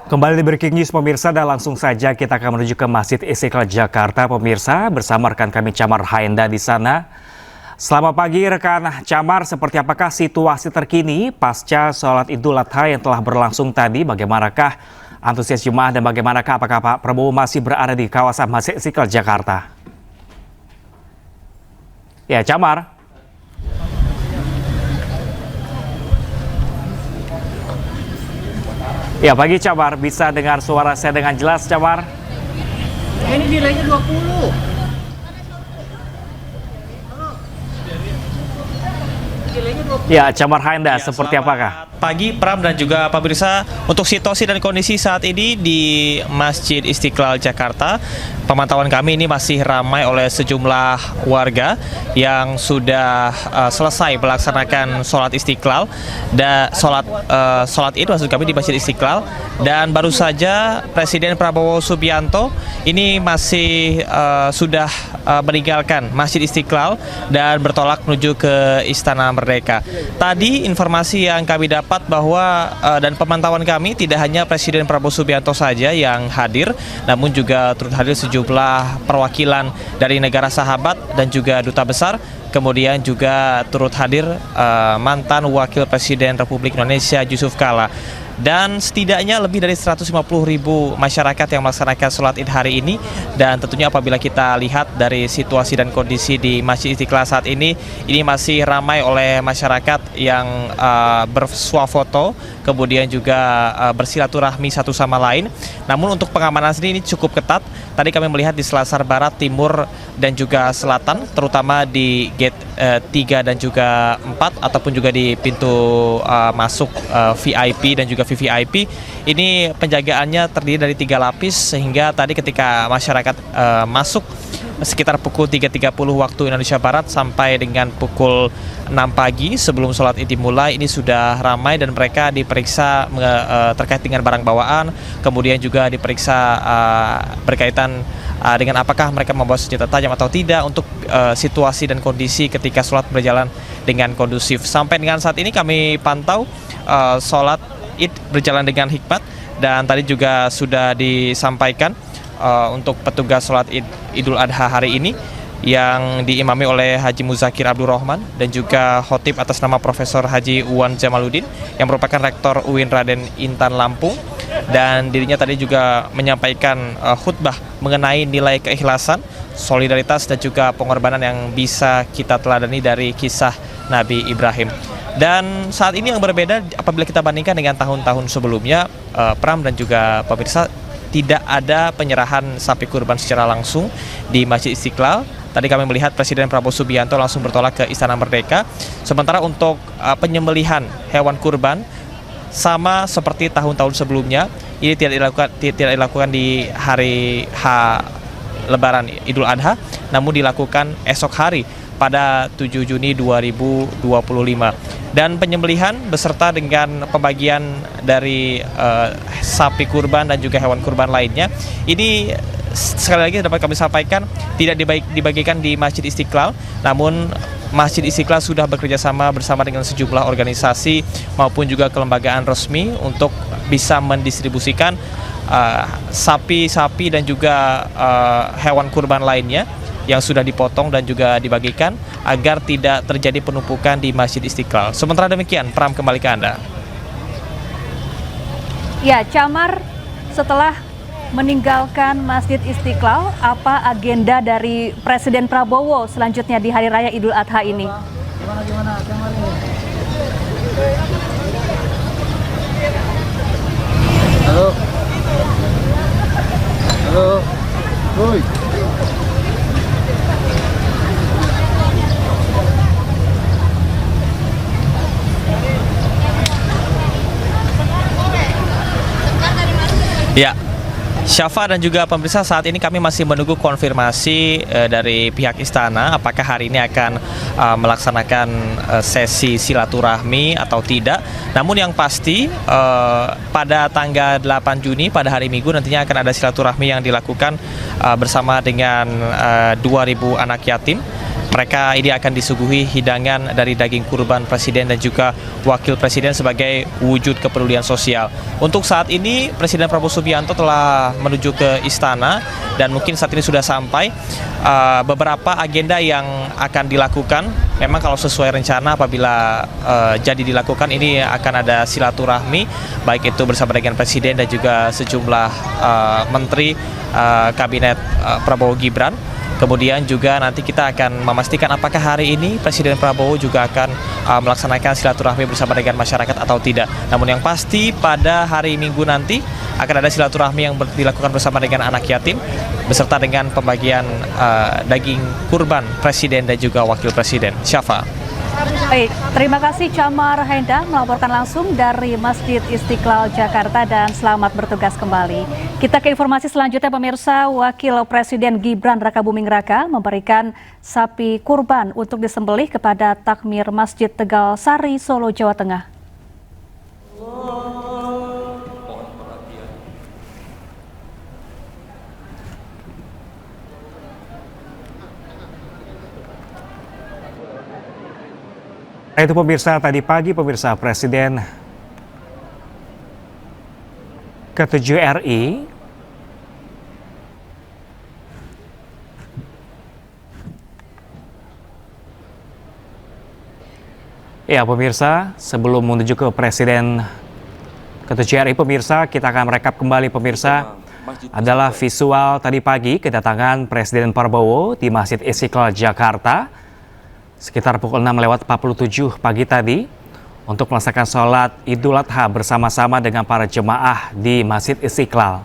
Kembali di Breaking News pemirsa dan langsung saja kita akan menuju ke Masjid Istiqlal Jakarta pemirsa bersama rekan kami Camar Haenda di sana. Selamat pagi rekan Camar, seperti apakah situasi terkini pasca sholat Idul Adha yang telah berlangsung tadi? Bagaimanakah antusias jemaah dan bagaimanakah apakah Pak Prabowo masih berada di kawasan Masjid Istiqlal Jakarta? Ya Camar. Ya, pagi Camar, bisa dengar suara saya dengan jelas Camar? Ini nilainya 20. Ya, Camar Haenda, seperti apakah? Pagi Pram dan juga pemirsa, untuk situasi dan kondisi saat ini di Masjid Istiqlal Jakarta, pemantauan kami ini masih ramai oleh sejumlah warga yang sudah selesai melaksanakan sholat Istiqlal dan sholat Id maksud kami di Masjid Istiqlal, dan baru saja Presiden Prabowo Subianto ini masih sudah meninggalkan Masjid Istiqlal dan bertolak menuju ke Istana Merdeka. Tadi informasi yang kami dapat bahwa dan pemantauan kami tidak hanya Presiden Prabowo Subianto saja yang hadir, namun juga turut hadir sejumlah perwakilan dari negara sahabat dan juga duta besar. Kemudian juga turut hadir mantan Wakil Presiden Republik Indonesia Yusuf Kala. Dan setidaknya lebih dari 150.000 masyarakat yang melaksanakan sholat Id hari ini. Dan tentunya apabila kita lihat dari situasi dan kondisi di Masjid Istiqlal saat ini masih ramai oleh masyarakat yang bersuah foto, kemudian juga bersilaturahmi satu sama lain. Namun untuk pengamanan sendiri ini cukup ketat. Tadi kami melihat di Selasar Barat, Timur, dan juga Selatan, terutama di gate 3 dan juga 4, ataupun juga di pintu masuk VIP dan juga VVIP. Ini penjagaannya terdiri dari 3 lapis, sehingga tadi ketika masyarakat masuk sekitar pukul 3.30 waktu Indonesia Barat sampai dengan pukul 6 pagi sebelum sholat Id dimulai, ini sudah ramai dan mereka diperiksa terkait dengan barang bawaan, kemudian juga diperiksa berkaitan dengan apakah mereka membawa senjata tajam atau tidak, untuk situasi dan kondisi ketika sholat berjalan dengan kondusif. Sampai dengan saat ini kami pantau sholat Id berjalan dengan hikmat, dan tadi juga sudah disampaikan untuk petugas sholat Idul Adha hari ini yang diimami oleh Haji Muzakir Abdul Rahman dan juga khotib atas nama Profesor Haji Uwan Jamaluddin yang merupakan Rektor UIN Raden Intan Lampung, dan dirinya tadi juga menyampaikan khutbah mengenai nilai keikhlasan, solidaritas, dan juga pengorbanan yang bisa kita teladani dari kisah Nabi Ibrahim. Dan saat ini yang berbeda apabila kita bandingkan dengan tahun-tahun sebelumnya, Pram dan juga pemirsa, tidak ada penyerahan sapi kurban secara langsung di Masjid Istiqlal. Tadi kami melihat Presiden Prabowo Subianto langsung bertolak ke Istana Merdeka. Sementara untuk penyembelihan hewan kurban sama seperti tahun-tahun sebelumnya, ini tidak dilakukan di hari Lebaran Idul Adha, namun dilakukan esok hari pada 7 Juni 2025. Dan penyembelihan beserta dengan pembagian dari sapi kurban dan juga hewan kurban lainnya, ini sekali lagi dapat kami sampaikan tidak dibagikan di Masjid Istiqlal, namun Masjid Istiqlal sudah bekerja sama bersama dengan sejumlah organisasi maupun juga kelembagaan resmi untuk bisa mendistribusikan sapi-sapi dan juga hewan kurban lainnya yang sudah dipotong dan juga dibagikan agar tidak terjadi penumpukan di Masjid Istiqlal. Sementara demikian, Pram, kembali ke Anda. Ya, Camar, setelah meninggalkan Masjid Istiqlal, apa agenda dari Presiden Prabowo selanjutnya di Hari Raya Idul Adha ini? Gimana, Camar ini? Halo. Halo. Woi. Ya, Syafa dan juga pemirsa, saat ini kami masih menunggu konfirmasi dari pihak istana apakah hari ini akan melaksanakan sesi silaturahmi atau tidak. Namun yang pasti pada tanggal 8 Juni pada hari Minggu nantinya akan ada silaturahmi yang dilakukan bersama dengan 2.000 anak yatim Mereka ini akan disuguhi hidangan dari daging kurban Presiden dan juga Wakil Presiden sebagai wujud kepedulian sosial. Untuk saat ini Presiden Prabowo Subianto telah menuju ke istana dan mungkin saat ini sudah sampai. Beberapa agenda yang akan dilakukan, memang kalau sesuai rencana apabila jadi dilakukan ini akan ada silaturahmi, baik itu bersama dengan Presiden dan juga sejumlah menteri kabinet Prabowo Gibran. Kemudian juga nanti kita akan memastikan apakah hari ini Presiden Prabowo juga akan melaksanakan silaturahmi bersama dengan masyarakat atau tidak. Namun yang pasti pada hari Minggu nanti akan ada silaturahmi yang dilakukan bersama dengan anak yatim beserta dengan pembagian daging kurban Presiden dan juga Wakil Presiden. Syafa. Baik, terima kasih Camar Haenda melaporkan langsung dari Masjid Istiqlal Jakarta dan selamat bertugas kembali. Kita ke informasi selanjutnya pemirsa, Wakil Presiden Gibran Rakabuming Raka memberikan sapi kurban untuk disembelih kepada takmir Masjid Tegal Sari, Solo, Jawa Tengah. Itu pemirsa, tadi pagi pemirsa Presiden ke-7 RI ya pemirsa, sebelum menuju ke Presiden ke-7 RI pemirsa, kita akan merekap kembali pemirsa adalah visual tadi pagi kedatangan Presiden Prabowo di Masjid Istiqlal Jakarta sekitar pukul 6:47 pagi tadi untuk melaksanakan sholat Idul Adha bersama-sama dengan para jemaah di Masjid Istiqlal.